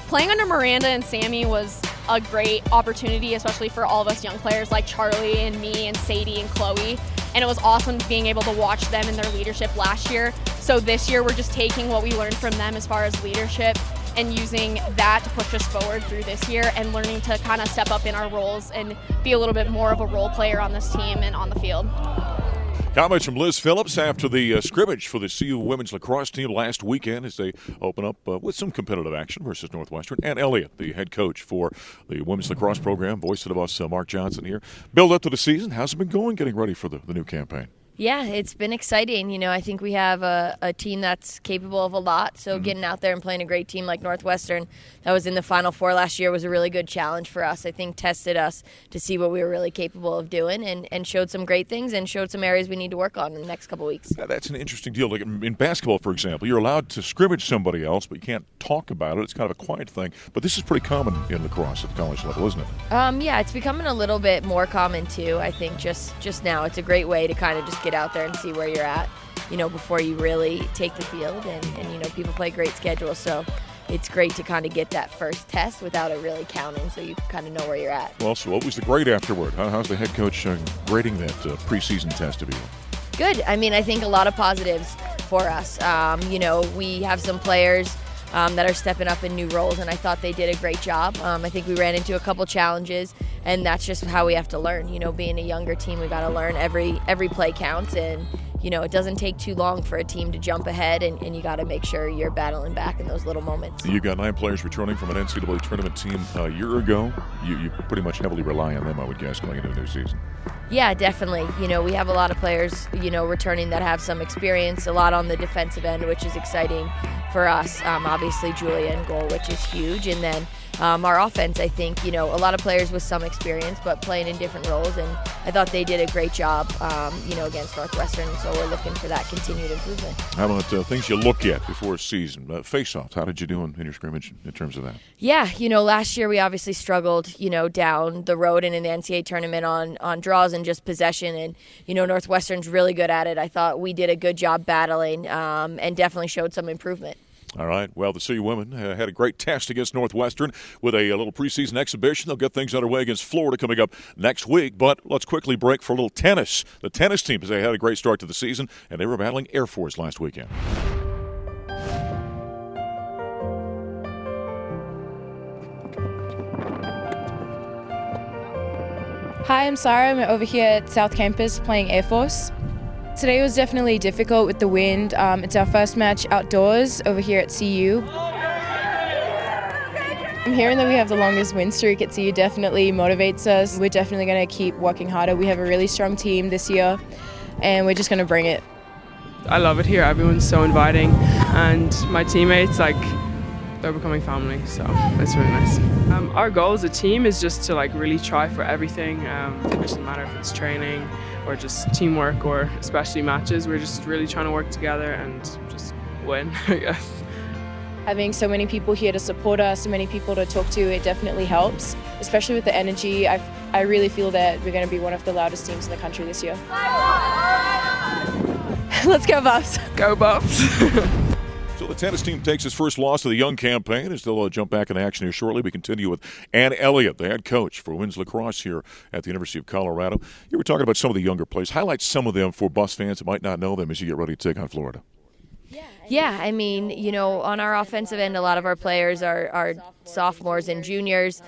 Playing under Miranda and Sammy was a great opportunity, especially for all of us young players like Charlie and me and Sadie and Chloe. And it was awesome being able to watch them in their leadership last year. So this year we're just taking what we learned from them as far as leadership and using that to push us forward through this year and learning to kind of step up in our roles and be a little bit more of a role player on this team and on the field. Comments from Liz Phillips after the scrimmage for the CU women's lacrosse team last weekend as they open up with some competitive action versus Northwestern. And Elliott, the head coach for the women's lacrosse program, voice of us, Mark Johnson here. Build up to the season. How's it been going getting ready for the new campaign? Yeah, it's been exciting. You know, I think we have a team that's capable of a lot. So getting out there and playing a great team like Northwestern that was in the Final Four last year was a really good challenge for us. I think tested us to see what we were really capable of doing and showed some great things and showed some areas we need to work on in the next couple weeks. Yeah, that's an interesting deal. Like in basketball, for example, you're allowed to scrimmage somebody else, but you can't talk about it. It's kind of a quiet thing. But this is pretty common in lacrosse at the college level, isn't it? Yeah, it's becoming a little bit more common too. I think just now it's a great way to kind of just get out there and see where you're at, you know, before you really take the field. And you know, people play great schedules, so it's great to kind of get that first test without it really counting, so you kind of know where you're at. Well, so what was the grade afterward? How's the head coach grading that preseason test of you? Good. I mean, I think a lot of positives for us. You know, we have some players that are stepping up in new roles, and I thought they did a great job. I think we ran into a couple challenges, and that's just how we have to learn. You know, being a younger team, we got to learn every play counts, and you know, it doesn't take too long for a team to jump ahead, and you got to make sure you're battling back in those little moments. You got 9 players returning from an NCAA tournament team a year ago. You pretty much heavily rely on them, I would guess, going into the new season. Yeah, definitely. You know, we have a lot of players, you know, returning that have some experience, a lot on the defensive end, which is exciting for us. Obviously, Julia in goal, which is huge. And then our offense, I think, you know, a lot of players with some experience, but playing in different roles. And I thought they did a great job, you know, against Northwestern. So we're looking for that continued improvement. How about things you look at before a season? Face-offs, how did you do in your scrimmage in terms of that? Yeah, you know, last year we obviously struggled, you know, down the road and in the NCAA tournament on draws and just possession. And, you know, Northwestern's really good at it. I thought we did a good job battling and definitely showed some improvement. All right. Well, the CU women had a great test against Northwestern with a little preseason exhibition. They'll get things underway against Florida coming up next week. But let's quickly break for a little tennis. The tennis team, they had a great start to the season, and they were battling Air Force last weekend. Hi, I'm Sarah. I'm over here at South Campus playing Air Force. Today was definitely difficult with the wind. It's our first match outdoors over here at CU. I'm hearing that we have the longest win streak at CU. Definitely motivates us. We're definitely going to keep working harder. We have a really strong team this year, and we're just going to bring it. I love it here. Everyone's so inviting, and my teammates, like, they're becoming family, so it's really nice. Our goal as a team is just to really try for everything. It doesn't matter if it's training or just teamwork or especially matches. We're just really trying to work together and just win, I guess. Having so many people here to support us, so many people to talk to, it definitely helps, especially with the energy. I really feel that we're going to be one of the loudest teams in the country this year. Let's go Buffs! Go Buffs! So the tennis team takes its first loss of the young campaign as they'll jump back in action here shortly. We continue with Ann Elliott, the head coach for women's lacrosse here at the University of Colorado. You were talking about some of the younger players. Highlight some of them for Buffs fans that might not know them as you get ready to take on Florida. Yeah, I mean, you know, on our offensive end, a lot of our players are sophomores and juniors.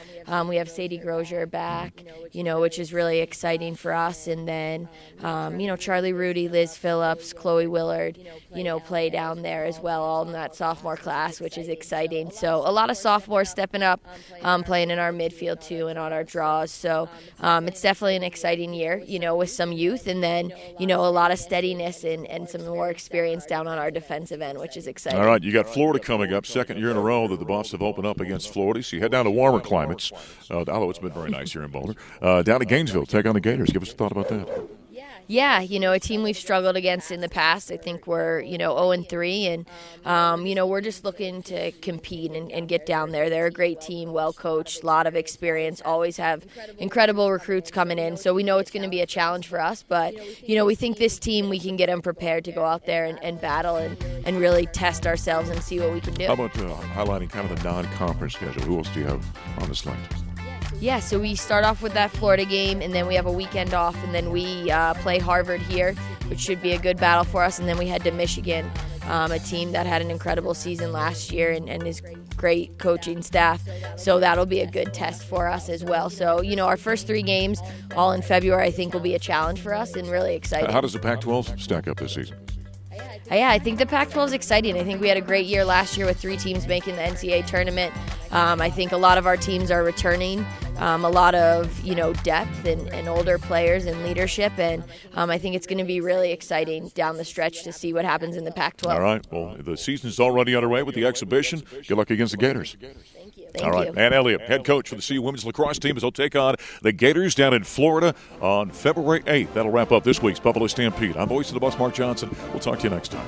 We have Sadie Grosier back, you know, which is really exciting for us. And then, you know, Charlie Rudy, Liz Phillips, Chloe Willard, you know, play down there as well, all in that sophomore class, which is exciting. So a lot of sophomores stepping up, playing in our midfield too and on our draws. So it's definitely an exciting year, you know, with some youth and then, you know, a lot of steadiness and some more experience down on our defensive end, which is exciting. All right, you got Florida coming up, second year in a row that the Buffs have opened up against Florida. So you head down to warmer climates, although it's been very nice here in Boulder. Down to Gainesville, take on the Gators. Give us a thought about that. Yeah, a team we've struggled against in the past. I think we're, 0-3, and, we're just looking to compete and get down there. They're a great team, well coached, a lot of experience, always have incredible recruits coming in. So we know it's going to be a challenge for us, but, we think this team, we can get them prepared to go out there and battle and really test ourselves and see what we can do. How about highlighting kind of the non-conference schedule? Who else do you have on the slate? Yeah, so we start off with that Florida game, and then we have a weekend off, and then we play Harvard here, which should be a good battle for us, and then we head to Michigan, a team that had an incredible season last year and is great coaching staff, so that'll be a good test for us as well. So, our first 3 games, all in February, I think will be a challenge for us and really exciting. How does the Pac-12 stack up this season? Yeah, I think the Pac-12 is exciting. I think we had a great year last year with 3 teams making the NCAA tournament. I think a lot of our teams are returning, a lot of depth and older players and leadership, and I think it's going to be really exciting down the stretch to see what happens in the Pac-12. All right. Well, the season's already underway with the exhibition. Good luck against the Gators. Thank you. And Elliott, head coach for the CU women's lacrosse team, as they'll take on the Gators down in Florida on February 8th. That'll wrap up this week's Buffalo Stampede. I'm Voice of the Boss, Mark Johnson. We'll talk to you next time.